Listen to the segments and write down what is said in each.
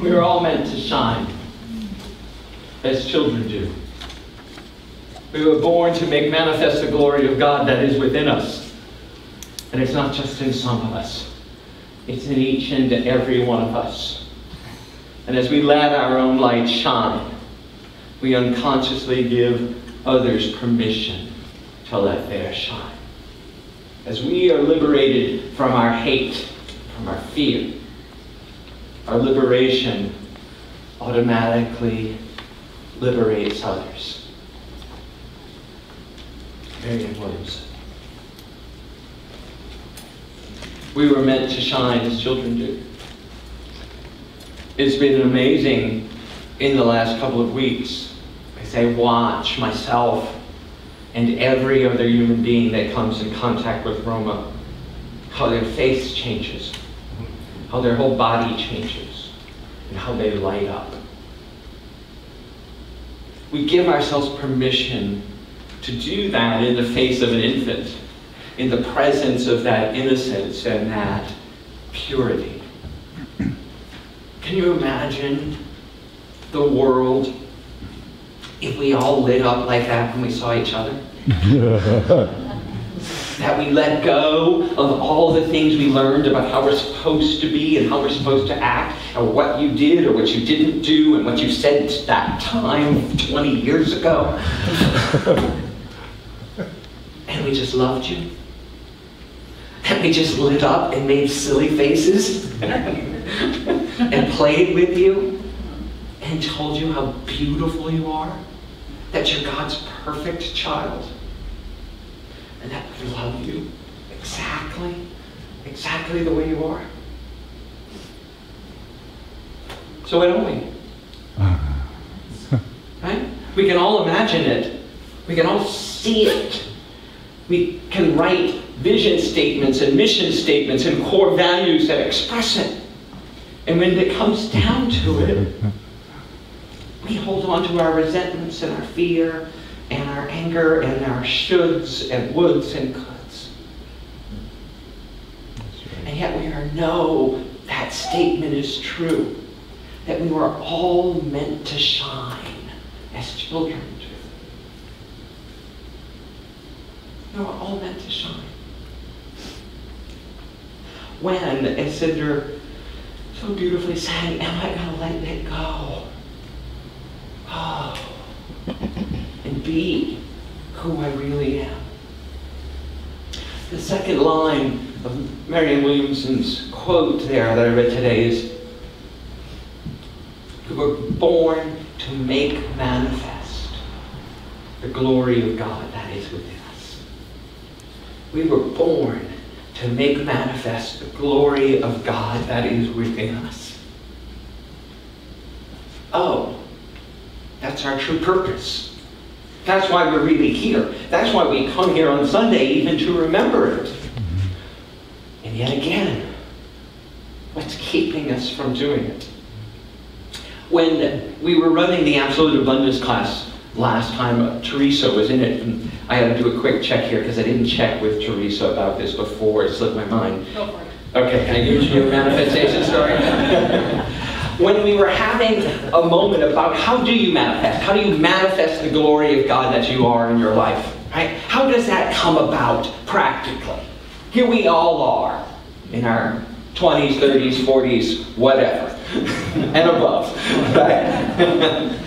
We are all meant to shine, as children do. We were born to make manifest the glory of God that is within us. And it's not just in some of us. It's in each and every one of us. And as we let our own light shine, we unconsciously give others permission to let theirs shine. As we are liberated from our hate, from our fear, our liberation automatically liberates others. Marianne Williamson. We were meant to shine as children do. It's been amazing in the last couple of weeks as I watch myself and every other human being that comes in contact with Roma, how their face changes, how their whole body changes, and how they light up. We give ourselves permission to do that in the face of an infant, in the presence of that innocence and that purity. Can you imagine the world if we all lit up like that when we saw each other? That we let go of all the things we learned about how we're supposed to be and how we're supposed to act, or what you did or what you didn't do, and what you said that time 20 years ago. And we just loved you. And we just lit up and made silly faces and played with you and told you how beautiful you are, that you're God's perfect child, and that we love you exactly the way you are. So why don't we? Right? We can all imagine it. We can all see it. We can write vision statements and mission statements and core values that express it. And when it comes down to it, we hold on to our resentments and our fear and our anger and our shoulds and woulds and coulds. And yet we know that statement is true, that we were all meant to shine as children do. We were all meant to shine. When, as Cinder so beautifully sang, am I going to let it go? Oh, and be who I really am. The second line of Marianne Williamson's quote there that I read today is, we were born to make manifest the glory of God that is within us. We were born to make manifest the glory of God that is within us. Oh, that's our true purpose. That's why we're really here. That's why we come here on Sunday, even to remember it. And yet again, what's keeping us from doing it? When we were running the Absolute Abundance class last time, Teresa was in it, and I had to do a quick check here because I didn't check with Teresa about this before. It slipped my mind. Go for it. Okay, can I give you a manifestation story? When we were having a moment about how do you manifest? How do you manifest the glory of God that you are in your life? Right? How does that come about practically? Here we all are in our 20s, 30s, 40s, whatever, and above. Right?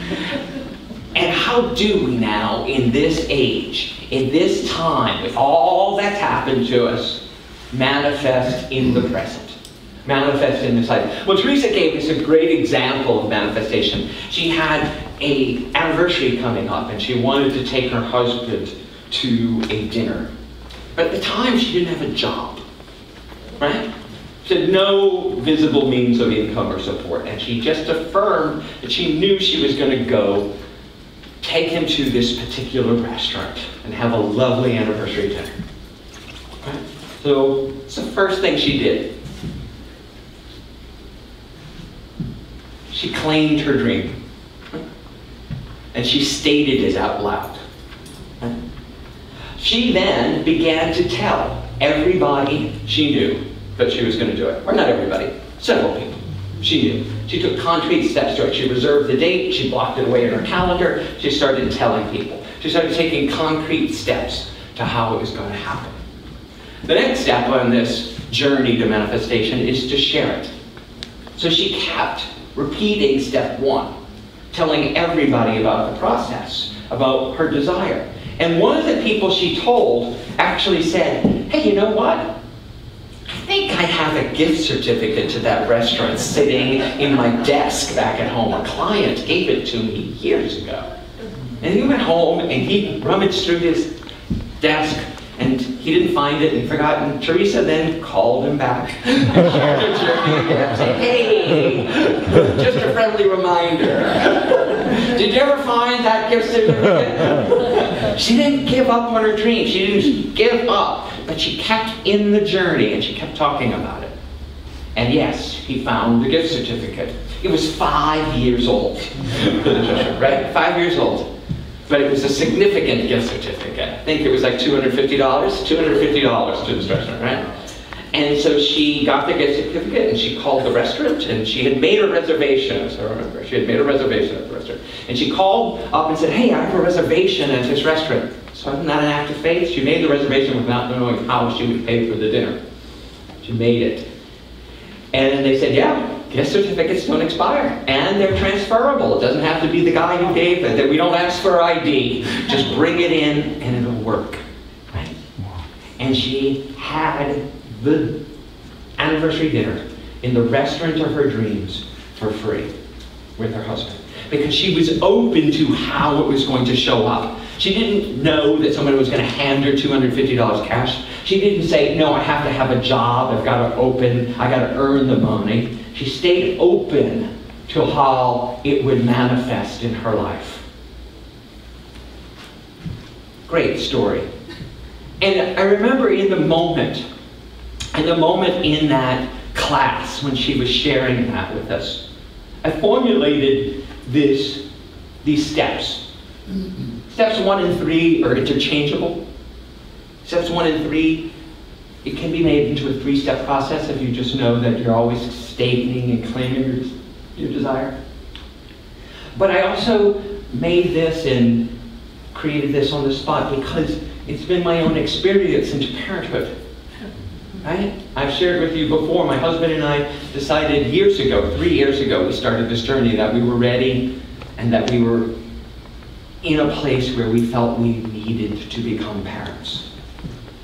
And how do we now, in this age, in this time, with all that's happened to us, manifest in the present? Manifest in this life. Well, Teresa gave us a great example of manifestation. She had an anniversary coming up, and she wanted to take her husband to a dinner. But at the time, she didn't have a job, right? She had no visible means of income or support, and she just affirmed that she knew she was going to go take him to this particular restaurant and have a lovely anniversary dinner. Right? So it's the first thing she did. She claimed her dream. And she stated it out loud. Right? She then began to tell everybody she knew that she was going to do it. Or not everybody, several people. She knew. She took concrete steps to it. She reserved the date. She blocked it away in her calendar. She started telling people. She started taking concrete steps to how it was going to happen. The next step on this journey to manifestation is to share it. So she kept repeating step 1, telling everybody about the process, about her desire. And one of the people she told actually said, hey, you know what? I think I have a gift certificate to that restaurant sitting in my desk back at home. A client gave it to me years ago. And he went home and he rummaged through his desk and he didn't find it and he forgot. And Teresa then called him back and shared her journey and said, hey, just a friendly reminder. Did you ever find that gift certificate? She didn't give up on her dream. She didn't give up. But she kept in the journey and she kept talking about it. And yes, he found the gift certificate. It was 5 years old. Right? 5 years old. But it was a significant gift certificate. I think it was like $250. $250 to this restaurant, right? And so she got the gift certificate and she called the restaurant and she had made a reservation, as I remember. She had made a reservation at the restaurant. And she called up and said, hey, I have a reservation at this restaurant. So isn't that an act of faith? She made the reservation without knowing how she would pay for the dinner. She made it. And they said, yeah, gift certificates don't expire. And they're transferable. It doesn't have to be the guy who gave it. We don't ask for ID. Just bring it in and it'll work. Right? And she had the anniversary dinner in the restaurant of her dreams for free with her husband. Because she was open to how it was going to show up. She didn't know that somebody was going to hand her $250 cash. She didn't say, no, I have to have a job, I've got to I got to earn the money. She stayed open to how it would manifest in her life. Great story. And I remember in the moment in that class when she was sharing that with us, I formulated these steps. Steps 1 and 3 are interchangeable. Steps 1 and 3, it can be made into a 3-step process if you just know that you're always stating and claiming your desire. But I also made this and created this on the spot because it's been my own experience into parenthood. Right? I've shared with you before, my husband and I decided years ago, 3 years ago, we started this journey that we were ready and that we were in a place where we felt we needed to become parents.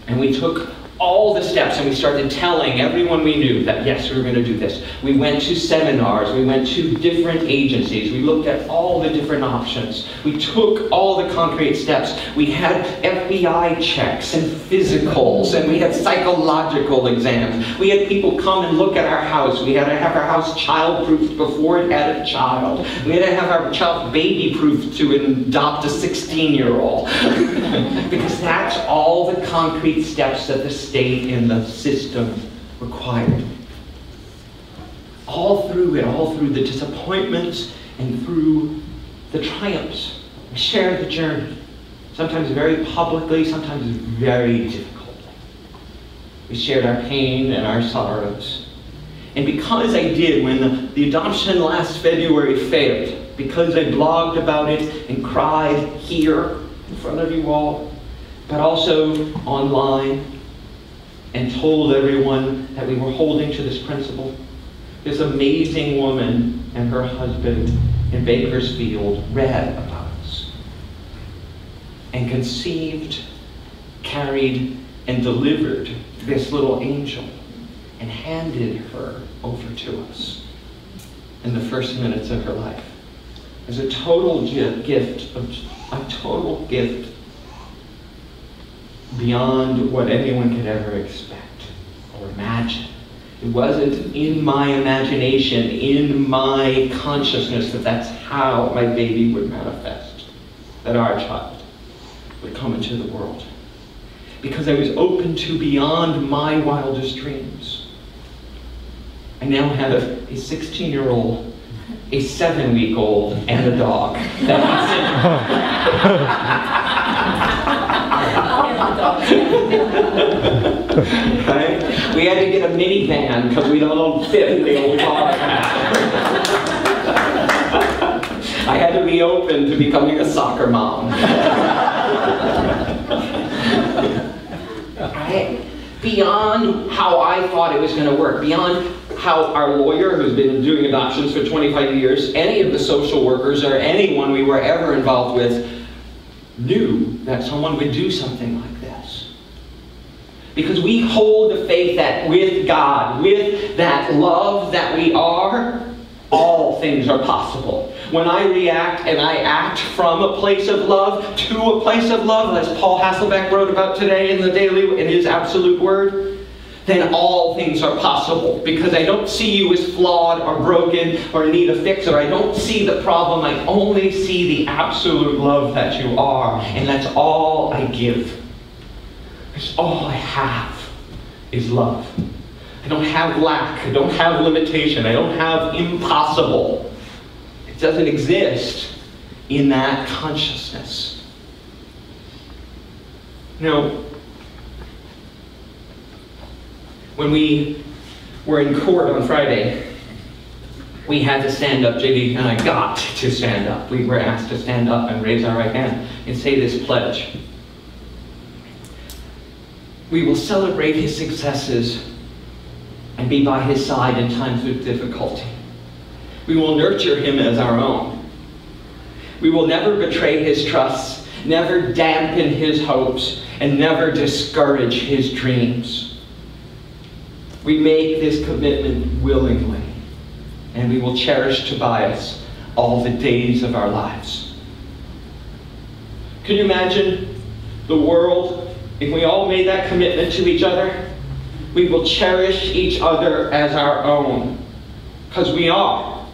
And we took all the steps and we started telling everyone we knew that yes, we were going to do this. We went to seminars, we went to different agencies, we looked at all the different options. We took all the concrete steps. We had FBI checks and physicals and we had psychological exams. We had people come and look at our house. We had to have our house child-proofed before it had a child. We had to have our child baby-proofed to adopt a 16-year-old. Because that's all the concrete steps that the state and the system required. All through it, all through the disappointments and through the triumphs. We shared the journey. Sometimes very publicly, sometimes very difficultly. We shared our pain and our sorrows. And because I did, when the adoption last February failed, because I blogged about it and cried here in front of you all, but also online, and told everyone that we were holding to this principle. This amazing woman and her husband in Bakersfield read about us and conceived, carried, and delivered this little angel and handed her over to us in the first minutes of her life as a total gift, beyond what anyone could ever expect or imagine. It wasn't in my imagination, in my consciousness, that that's how my baby would manifest, that our child would come into the world. Because I was open to beyond my wildest dreams. I now have a 16-year-old, a 7-week-old, and a dog. Right? We had to get a minivan because we don't fit in the old car. I had to be open to becoming a soccer mom. Right? Beyond how I thought it was going to work, beyond how our lawyer, who's been doing adoptions for 25 years, any of the social workers, or anyone we were ever involved with, knew that someone would do something like this. Because we hold the faith that with God, with that love that we are, all things are possible. When I react and I act from a place of love to a place of love, as Paul Hasselbeck wrote about today in the Daily, in his absolute word, then all things are possible. Because I don't see you as flawed or broken or need a fix, or I don't see the problem. I only see the absolute love that you are. And that's all I give. That's all I have is love. I don't have lack. I don't have limitation. I don't have impossible. It doesn't exist in that consciousness. Now, when we were in court on Friday, we had to stand up. JD and I got to stand up. We were asked to stand up and raise our right hand and say this pledge. We will celebrate his successes and be by his side in times of difficulty. We will nurture him as our own. We will never betray his trusts, never dampen his hopes, and never discourage his dreams. We make this commitment willingly, and we will cherish Tobias all the days of our lives. Can you imagine the world if we all made that commitment to each other? We will cherish each other as our own, because we are.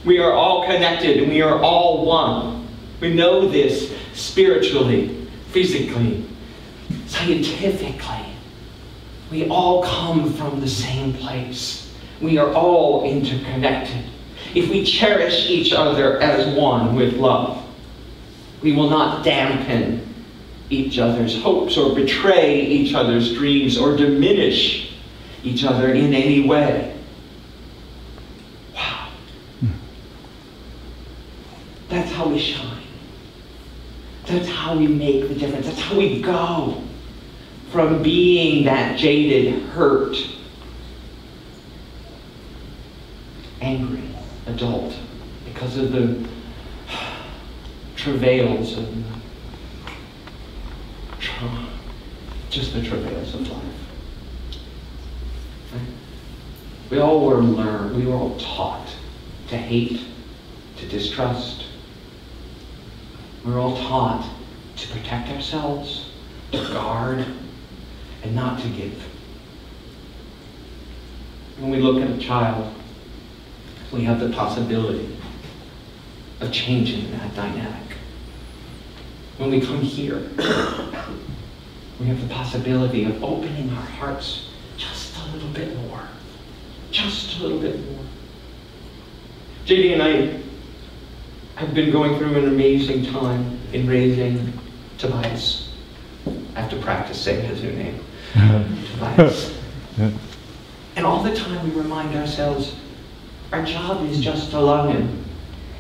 We are all connected, and we are all one. We know this spiritually, physically, scientifically. We all come from the same place. We are all interconnected. If we cherish each other as one with love, we will not dampen each other's hopes or betray each other's dreams or diminish each other in any way. Wow. That's how we shine. That's how we make the difference. That's how we go from being that jaded, hurt, angry adult because of the travails and just the travails of life. We all were learned, we were all taught to hate, to distrust. We were all taught to protect ourselves, to guard, and not to give. When we look at a child, we have the possibility of changing that dynamic. When we come here, we have the possibility of opening our hearts just a little bit more. Just a little bit more. JD and I have been going through an amazing time in raising Tobias. I have to practice saying his new name. Tobias. And all the time we remind ourselves, our job is just to love him.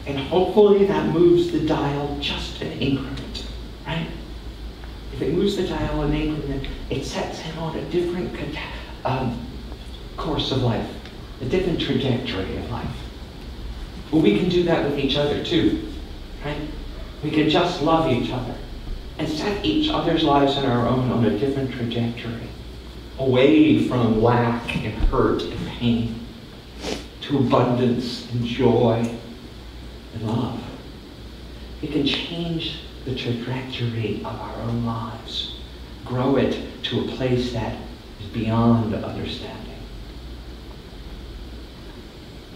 And hopefully that moves the dial just an increment, right? If it moves the dial an increment, it sets him on a different course of life, a different trajectory of life. Well, we can do that with each other too, right? We can just love each other and set each other's lives and our own on a different trajectory, away from lack and hurt and pain, to abundance and joy and love. We can change the trajectory of our own lives, grow it to a place that is beyond understanding.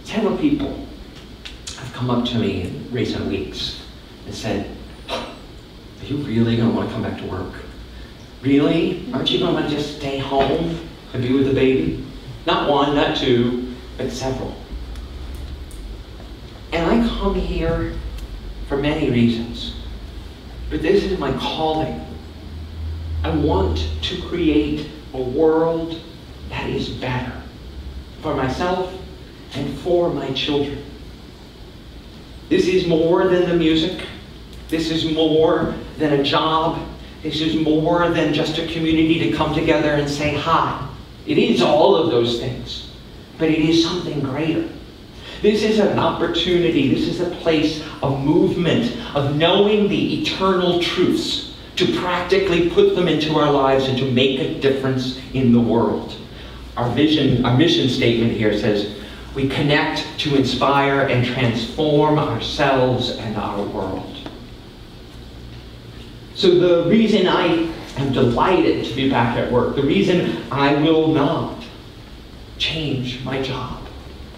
Several people have come up to me in recent weeks and said, "Are you really going to want to come back to work? Really? Aren't you going to just stay home and be with the baby?" Not one, not two, but several. And I come here for many reasons. But this is my calling. I want to create a world that that is better for myself and for my children. This is more than the music. This is more than a job. This is more than just a community to come together and say hi. It is all of those things, but it is something greater. This is an opportunity. This is a place of movement, of knowing the eternal truths, to practically put them into our lives and to make a difference in the world. Our mission statement here says, we connect to inspire and transform ourselves and our world. So the reason I am delighted to be back at work, the reason I will not change my job,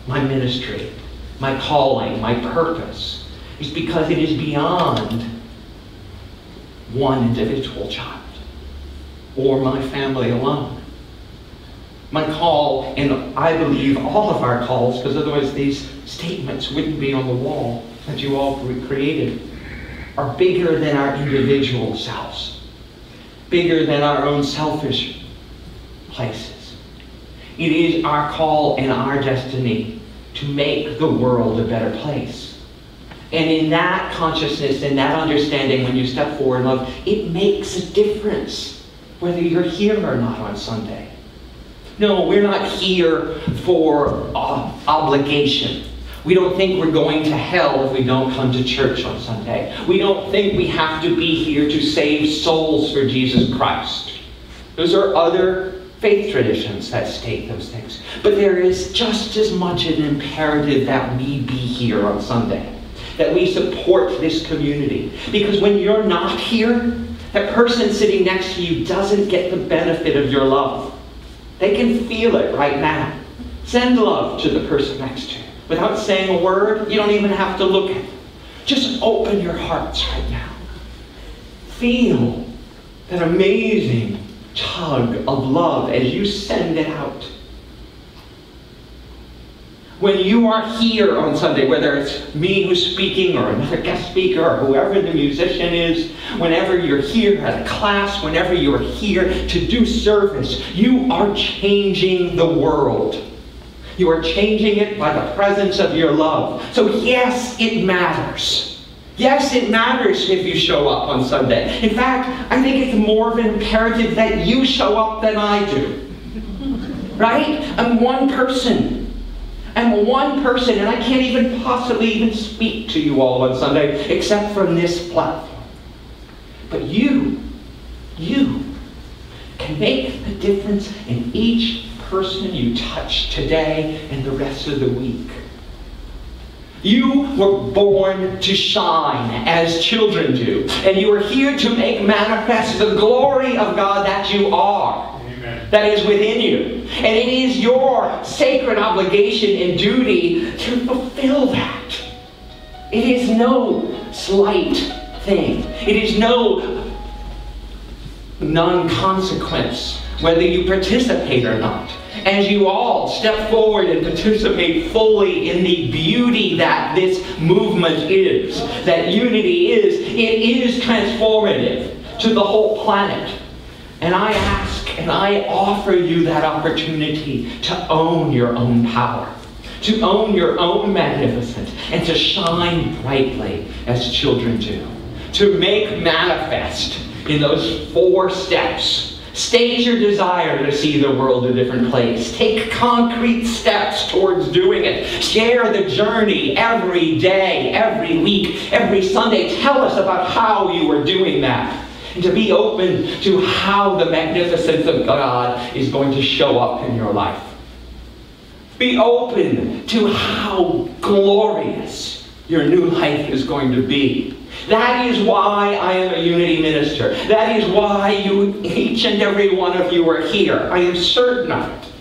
my ministry, my calling, my purpose, is because it is beyond one individual child or my family alone. My call, and I believe all of our calls, because otherwise these statements wouldn't be on the wall that you all created, are bigger than our individual selves, bigger than our own selfish places. It is our call and our destiny to make the world a better place. And in that consciousness and that understanding, when you step forward in love, it makes a difference whether you're here or not on Sunday. No, we're not here for obligation. We don't think we're going to hell if we don't come to church on Sunday. We don't think we have to be here to save souls for Jesus Christ. Those are other faith traditions that state those things. But there is just as much an imperative that we be here on Sunday, that we support this community. Because when you're not here, that person sitting next to you doesn't get the benefit of your love. They can feel it right now. Send love to the person next to you. Without saying a word, you don't even have to look at them. Just open your hearts right now. Feel that amazing tug of love as you send it out. When you are here on Sunday, whether it's me who's speaking or another guest speaker or whoever the musician is, whenever you're here at a class, whenever you're here to do service, you are changing the world. You are changing it by the presence of your love. So yes, it matters. Yes, it matters if you show up on Sunday. In fact, I think it's more of an imperative that you show up than I do. Right? I'm one person. I'm one person, and I can't even possibly even speak to you all on Sunday except from this platform. But you can make a difference in each person you touch today and the rest of the week. You were born to shine as children do, and you are here to make manifest the glory of God that you are. That is within you. And it is your sacred obligation and duty to fulfill that. It is no slight thing. It is no non-consequence whether you participate or not. As you all step forward and participate fully in the beauty that this movement is, that unity is, it is transformative to the whole planet. And I ask and I offer you that opportunity to own your own power, to own your own magnificence, and to shine brightly as children do. To make manifest in those 4 steps. State your desire to see the world a different place. Take concrete steps towards doing it. Share the journey every day, every week, every Sunday. Tell us about how you are doing that. And to be open to how the magnificence of God is going to show up in your life. Be open to how glorious your new life is going to be. That is why I am a unity minister. That is why each and every one of you are here. I am certain of it.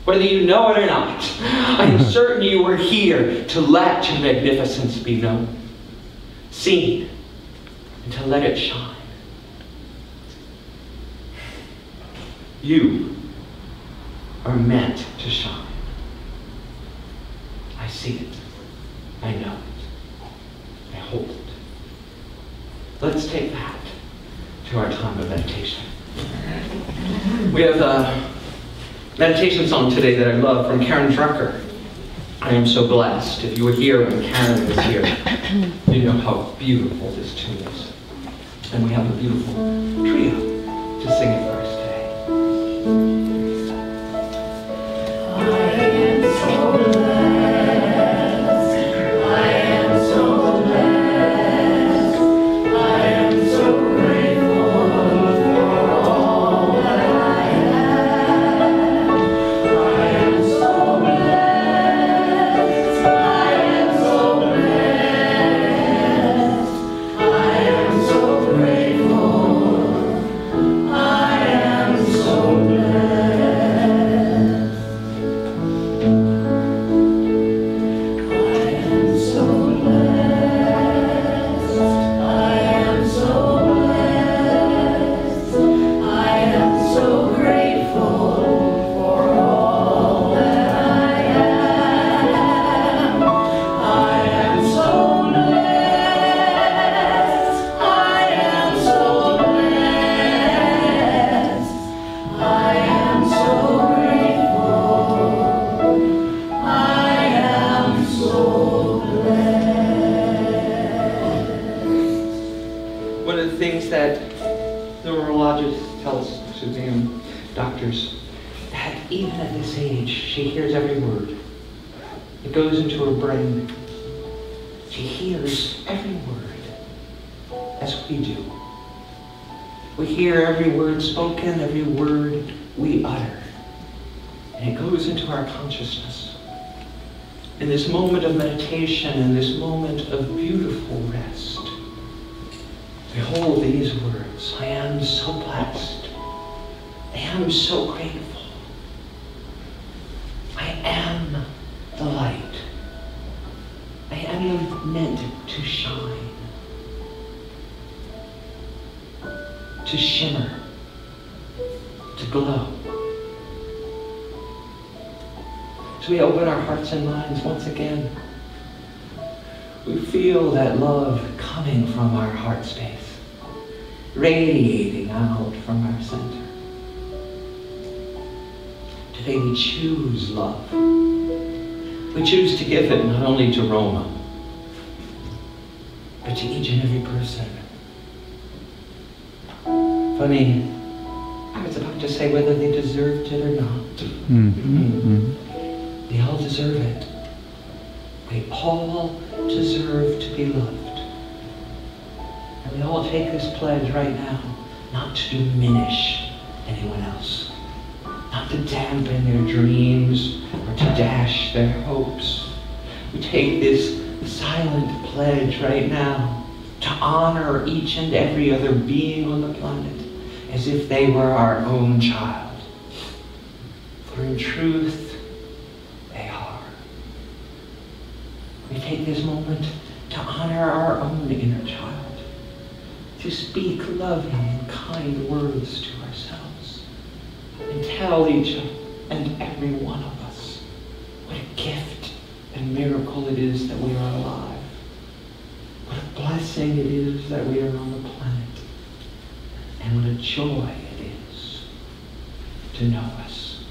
Whether you know it or not, I am certain you are here to let your magnificence be known, seen, and to let it shine. You are meant to shine. I see it. I know it. I hold it. Let's take that to our time of meditation. We have meditation song today that I love from Karen Drucker. I am so blessed. If you were here when Karen was here, you know how beautiful this tune is. And we have a beautiful trio to sing it for us today. I am so blessed. I am so blessed. I am so grateful for all that I have. I am so blessed. I am so blessed. I am so grateful. I am so blessed. One of the things that the neurologists tell us, doctors, that even at this age, she hears every word. It goes into her brain. She hears every word, as we do. We hear every word spoken, every word we utter. And it goes into our consciousness. In this moment of meditation, in this moment of beautiful rest, behold these words: I am so blessed. I am so grateful. I am the light. I am meant to shine, to shimmer, to glow. So we open our hearts and minds once again. We feel that love coming from our heart space, radiating out from our center. Today we choose love. We choose to give it not only to Roma, but to each and every person. Funny, I was about to say whether they deserved it or not. They all deserve it. We all deserve to be loved. And we all take this pledge right now, not to diminish anyone else, not to dampen their dreams or to dash their hopes. We take this silent pledge right now to honor each and every other being on the planet as if they were our own child. For in truth, they are. We take this moment to honor our own inner child, to speak loving and kind words to ourselves, and tell each and every one of us what a gift and miracle it is that we are alive, what a blessing it is that we are on the planet, and what a joy it is to know us.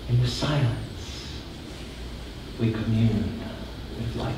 In the silence, we commune with life.